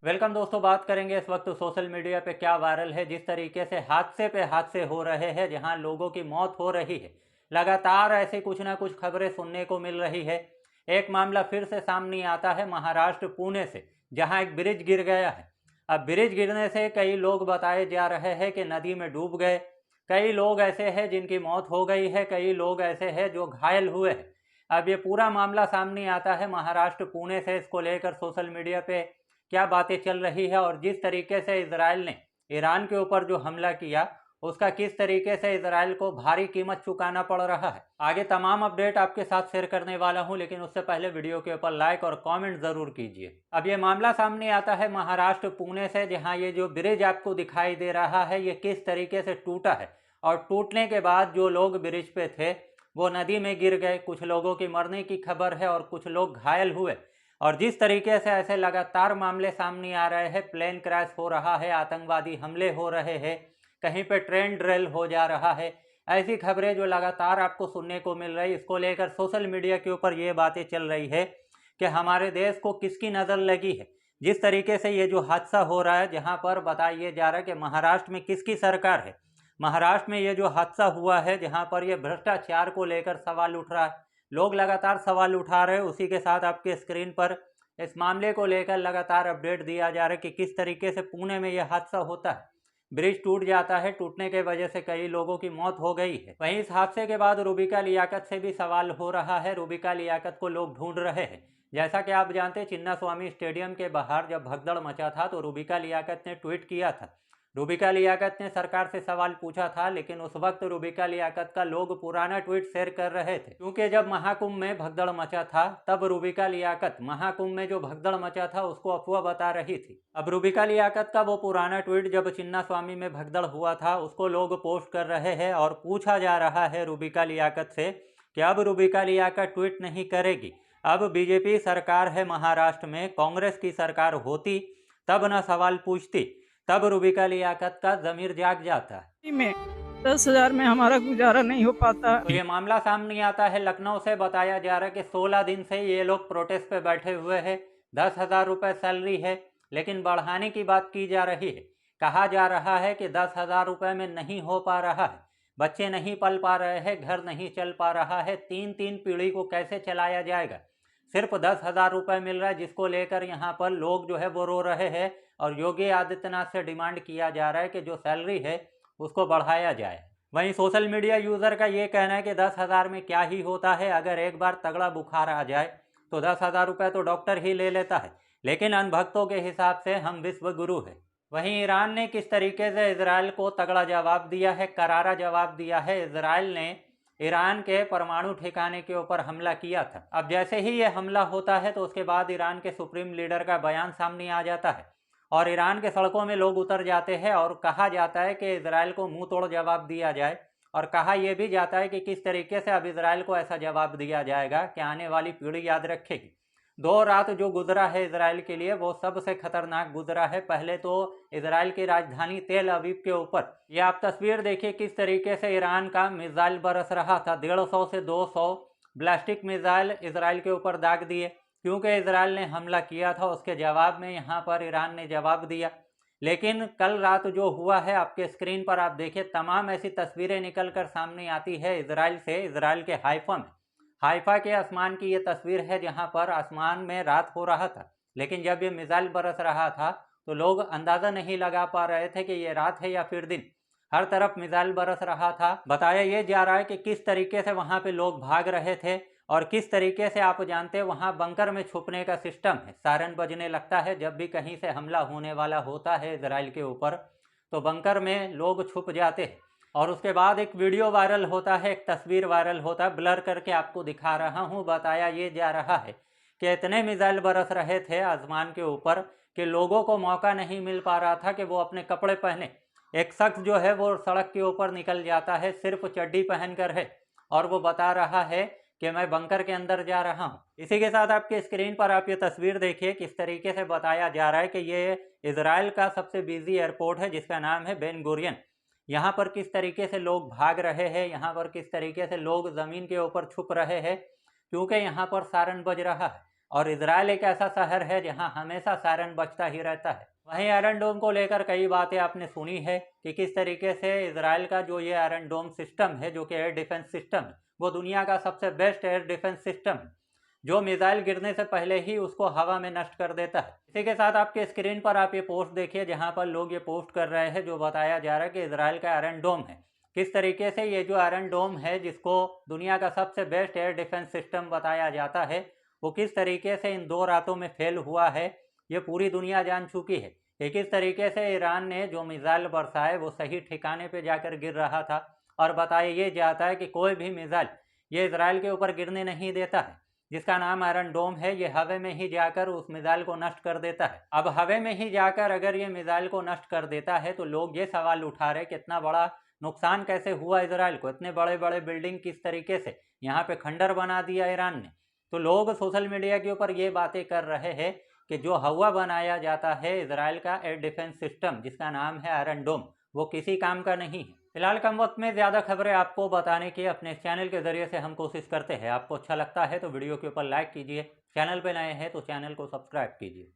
Welcome दोस्तों, बात करेंगे इस वक्त सोशल मीडिया पे क्या वायरल है। जिस तरीके से हादसे पे हादसे हो रहे हैं, जहां लोगों की मौत हो रही है, लगातार ऐसे कुछ ना कुछ खबरें सुनने को मिल रही है। एक मामला फिर से सामने आता है महाराष्ट्र पुणे से, जहां एक ब्रिज गिर गया है। अब ब्रिज गिरने से कई लोग बताए जा रहे हैं कि नदी में डूब गए। कई लोग ऐसे हैं जिनकी मौत हो गई है, कई लोग ऐसे हैं जो घायल हुए हैं। अब ये पूरा मामला सामने आता है महाराष्ट्र पुणे से। इसको लेकर सोशल मीडिया पे क्या बातें चल रही है और जिस तरीके से इजराइल ने ईरान के ऊपर जो हमला किया, उसका किस तरीके से इजराइल को भारी कीमत चुकाना पड़ रहा है। आगे तमाम अपडेट आपके साथ शेयर करने वाला हूं, लेकिन उससे पहले वीडियो के ऊपर लाइक और कमेंट जरूर कीजिए। अब ये मामला सामने आता है महाराष्ट्र पुणे से, जहां ये जो ब्रिज आपको दिखाई दे रहा है, ये किस तरीके से टूटा है और टूटने के बाद जो लोग ब्रिज पे थे वो नदी में गिर गए। कुछ लोगों की मरने की खबर है और कुछ लोग घायल हुए। और जिस तरीके से ऐसे लगातार मामले सामने आ रहे हैं, प्लेन क्रैश हो रहा है, आतंकवादी हमले हो रहे हैं, कहीं पे ट्रेन ड्रिल हो जा रहा है, ऐसी खबरें जो लगातार आपको सुनने को मिल रही। इसको लेकर सोशल मीडिया के ऊपर ये बातें चल रही है कि हमारे देश को किसकी नज़र लगी है। जिस तरीके से ये जो हादसा हो रहा है, जहाँ पर बताया जा रहा है कि महाराष्ट्र में किसकी सरकार है। महाराष्ट्र में ये जो हादसा हुआ है, जहाँ पर ये भ्रष्टाचार को लेकर सवाल उठ रहा है, लोग लगातार सवाल उठा रहे हैं। उसी के साथ आपके स्क्रीन पर इस मामले को लेकर लगातार अपडेट दिया जा रहा है कि किस तरीके से पुणे में यह हादसा होता है। ब्रिज टूट जाता है, टूटने के वजह से कई लोगों की मौत हो गई है। वहीं इस हादसे के बाद रूबिका लियाकत से भी सवाल हो रहा है। रूबिका लियाकत को लोग ढूंढ रहे हैं। जैसा कि आप जानते हैं, चिन्नास्वामी स्टेडियम के बाहर जब भगदड़ मचा था तो रूबिका लियाकत ने ट्वीट किया था। रूबिका लियाकत ने सरकार से सवाल पूछा था, लेकिन उस वक्त रूबिका लियाकत का लोग पुराना ट्वीट शेयर कर रहे थे, क्योंकि जब महाकुंभ में भगदड़ मचा था तब रूबिका लियाकत महाकुंभ में जो भगदड़ मचा था उसको अफवाह बता रही थी। अब रूबिका लियाकत का वो पुराना ट्वीट जब चिन्नास्वामी में भगदड़ हुआ था उसको लोग पोस्ट कर रहे हैं और पूछा जा रहा है रूबिका लियाकत से कि अब रूबिका लियाकत ट्वीट नहीं करेगी। अब बीजेपी सरकार है महाराष्ट्र में, कांग्रेस की सरकार होती तब न सवाल पूछती, तब रूबिका लियाकत का जमीर जाग जाता है। में 10,000 में हमारा गुजारा नहीं हो पाता। तो ये मामला सामने आता है लखनऊ से। बताया जा रहा है कि 16 दिन से ये लोग प्रोटेस्ट पे बैठे हुए हैं। 10,000 रुपये सैलरी है, लेकिन बढ़ाने की बात की जा रही है। कहा जा रहा है कि 10,000 रुपये में नहीं हो पा रहा है, बच्चे नहीं पल पा रहे हैं, घर नहीं चल पा रहा है, तीन तीन पीढ़ी को कैसे चलाया जाएगा। सिर्फ 10,000 रुपये मिल रहा है, जिसको लेकर यहाँ पर लोग जो है वो रो रहे हैं। और योगी आदित्यनाथ से डिमांड किया जा रहा है कि जो सैलरी है उसको बढ़ाया जाए। वहीं सोशल मीडिया यूज़र का ये कहना है कि 10,000 में क्या ही होता है, अगर एक बार तगड़ा बुखार आ जाए तो 10,000 रुपये तो डॉक्टर ही ले लेता है, लेकिन अनभक्तों के हिसाब से हम विश्व गुरु है। वहीं ईरान ने किस तरीके से इजराइल को तगड़ा जवाब दिया है, करारा जवाब दिया है। इजराइल ने ईरान के परमाणु ठिकाने के ऊपर हमला किया था। अब जैसे ही ये हमला होता है तो उसके बाद ईरान के सुप्रीम लीडर का बयान सामने आ जाता है और ईरान के सड़कों में लोग उतर जाते हैं और कहा जाता है कि इजराइल को मुंह तोड़ जवाब दिया जाए। और कहा यह भी जाता है कि किस तरीके से अब इजराइल को ऐसा जवाब दिया जाएगा कि आने वाली पीढ़ी याद रखेगी। 2 रात जो गुजरा है इजराइल के लिए वो सबसे खतरनाक गुजरा है। पहले तो इजराइल की राजधानी तेल अवीव के ऊपर ये आप तस्वीर देखिए किस तरीके से ईरान का मिसाइल बरस रहा था। 150 से 200 ब्लास्टिक मिसाइल इजराइल के ऊपर दाग दिए, क्योंकि इजराइल ने हमला किया था। उसके जवाब में यहाँ पर ईरान ने जवाब दिया। लेकिन कल रात जो हुआ है, आपके स्क्रीन पर आप देखिए, तमाम ऐसी तस्वीरें निकल कर सामने आती है इजराइल से। इजराइल के हाइफा में, हाइफा के आसमान की ये तस्वीर है, जहाँ पर आसमान में रात हो रहा था, लेकिन जब ये मिसाइल बरस रहा था तो लोग अंदाज़ा नहीं लगा पा रहे थे कि ये रात है या फिर दिन। हर तरफ मिसाइल बरस रहा था। बताया ये जा रहा है कि किस तरीके से वहाँ पे लोग भाग रहे थे और किस तरीके से, आप जानते हैं, वहाँ बंकर में छुपने का सिस्टम है। सायरन बजने लगता है जब भी कहीं से हमला होने वाला होता है इजराइल के ऊपर, तो बंकर में लोग छुप जाते हैं। और उसके बाद एक वीडियो वायरल होता है, एक तस्वीर वायरल होता है, ब्लर करके आपको दिखा रहा हूँ। बताया ये जा रहा है कि इतने मिसाइल बरस रहे थे आसमान के ऊपर कि लोगों को मौका नहीं मिल पा रहा था कि वो अपने कपड़े पहने। एक शख्स जो है वो सड़क के ऊपर निकल जाता है, सिर्फ चड्डी पहन कर है, और वो बता रहा है कि मैं बंकर के अंदर जा रहा हूँ। इसी के साथ आपके स्क्रीन पर आप ये तस्वीर देखिए, किस तरीके से बताया जा रहा है कि ये इजराइल का सबसे बिजी एयरपोर्ट है जिसका नाम है बेन गुरियन। यहाँ पर किस तरीके से लोग भाग रहे हैं, यहाँ पर किस तरीके से लोग ज़मीन के ऊपर छुप रहे हैं, क्योंकि यहाँ पर सायरन बज रहा है। और इजराइल एक ऐसा शहर है जहां हमेशा सायरन बजता ही रहता है। वहीं आयरन डोम को लेकर कई बातें आपने सुनी है कि किस तरीके से इजराइल का जो ये आयरन डोम सिस्टम है, जो कि एयर डिफेंस सिस्टम है, वो दुनिया का सबसे बेस्ट एयर डिफेंस सिस्टम है, जो मिसाइल गिरने से पहले ही उसको हवा में नष्ट कर देता है। इसी के साथ आपके स्क्रीन पर आप ये पोस्ट देखिए, जहां पर लोग ये पोस्ट कर रहे हैं, जो बताया जा रहा है कि इजराइल का आयरन डोम है। किस तरीके से ये जो आयरन डोम है, जिसको दुनिया का सबसे बेस्ट एयर डिफेंस सिस्टम बताया जाता है, वो किस तरीके से इन 2 रातों में फेल हुआ है, ये पूरी दुनिया जान चुकी है कि किस तरीके से ईरान ने जो मिसाइल बरसाए वो सही ठिकाने पे जाकर गिर रहा था। और बताया ये जाता है कि कोई भी मिसाइल ये इजराइल के ऊपर गिरने नहीं देता है, जिसका नाम आयरन डोम है। ये हवा में ही जाकर उस मिसाइल को नष्ट कर देता है। अब हवा में ही जाकर अगर ये मिसाइल को नष्ट कर देता है तो लोग ये सवाल उठा रहे कि इतना बड़ा नुकसान कैसे हुआ इजराइल को, इतने बड़े बड़े बिल्डिंग किस तरीके से यहाँ पे खंडर बना दिया ईरान ने। तो लोग सोशल मीडिया के ऊपर ये बातें कर रहे हैं कि जो हवा बनाया जाता है इजराइल का एयर डिफेंस सिस्टम, जिसका नाम है आयरन डोम, वो किसी काम का नहीं है। फिलहाल कम वक्त में ज़्यादा खबरें आपको बताने की अपने चैनल के ज़रिए से हम कोशिश करते हैं। आपको अच्छा लगता है तो वीडियो के ऊपर लाइक कीजिए, चैनल पे नए हैं तो चैनल को सब्सक्राइब कीजिए।